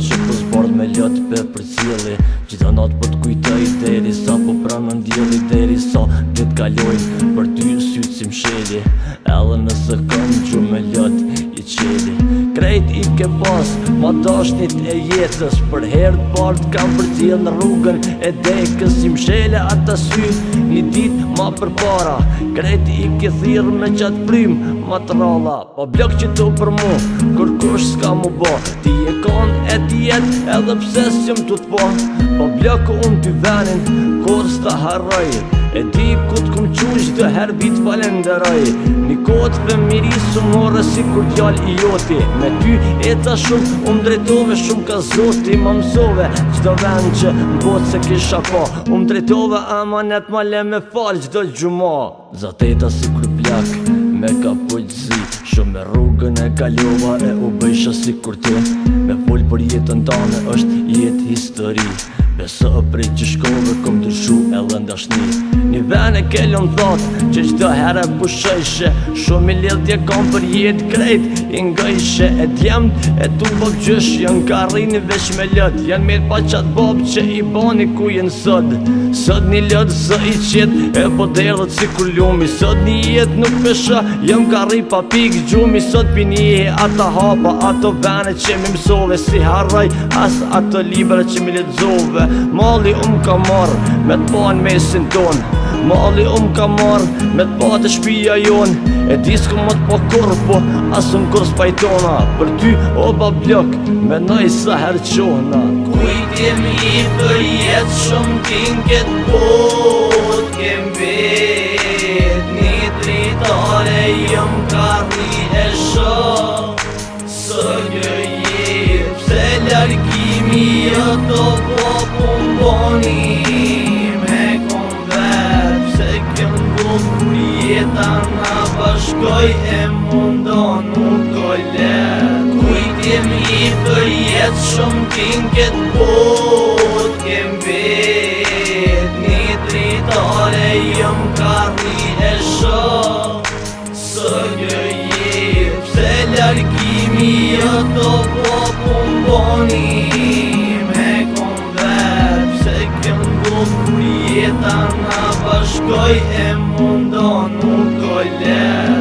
që po zbardh me lot për cili. Gjitha natë po t'kujtoj deri sa po pranë ndjelli, deri sa dit kalojnë për ty sytë si msheli. Edhe nëse kam gju me lot i qeli, krejt i ke pas ma dashnit e jetës. Për herë t'part kam përcjell në rrugën e dekës, si mshele ata sy një dit ma përpara. Krejt i ke thirr me qatë frym ma t'ralla. Pa blok që tu për mu, kur kush s'ka mu bo. Ti e kon e tjet edhe pse s'jëm tu t'po. Pa blok unë ty venin, kur s'ta harroj. E di ku t'kum qush dhe her vit falenderoj. Një kohët femirisë morë si kur djall i joti. Me ty eca shumë, drejtove shumë ka zoti. Ma mësove qdo ven që m'bot se kisha pa. Drejtove amanet ma le me fal qdo gjuma. Zateta si kur plak me ka poqëzi, shumë me rrugën e kalova e u bëjsha si kur ti. Me full për jetën tane është jetë histori. Beso prej që shkove kom dërshu edhe ndashni. Një ven e kellon thot që qdo herë pushojshe. Shumë i lidhje kom për jetë krejt i ngajshe. E djemt e tu bob gjësh janë ka rrini vesh me lët. Janë mirë pa qatë bob që i bani ku jenë sot. Sot një lët së i qit e po derdhët si kur lumi. Sot një jetë nuk pesha jëm ka rri pa pik gjumi. Sot pinjehe ata hapa ato vene që mi mësove. Si harraj as ato libra që mi ledzove. Mali ka marrë me t'pa në mesin ton. Mali ka marrë me t'pa të shpia jon. E di s'ku më t'pa korpo, asëm kur s'pajtona. Për ty o ba blok, me nëj sa her qona. Kujt jemi për jetë shumë tin këtë bot. Kem vet një dritare jëm ka rri e shok. Së një jetë pse largimi ato po pumboni. Me kom vet pse kem bull kur jeta na bashkoj e mundon nuk o let. Kujt jemi për jetë shumë tin këtë bot. Kem vet një dritare jëm ka rri e shok. Së një jetë pse largimi ato po pumboni. Me kom vet pse kem bull kur jeta na bashkoj e mundon nuk o let.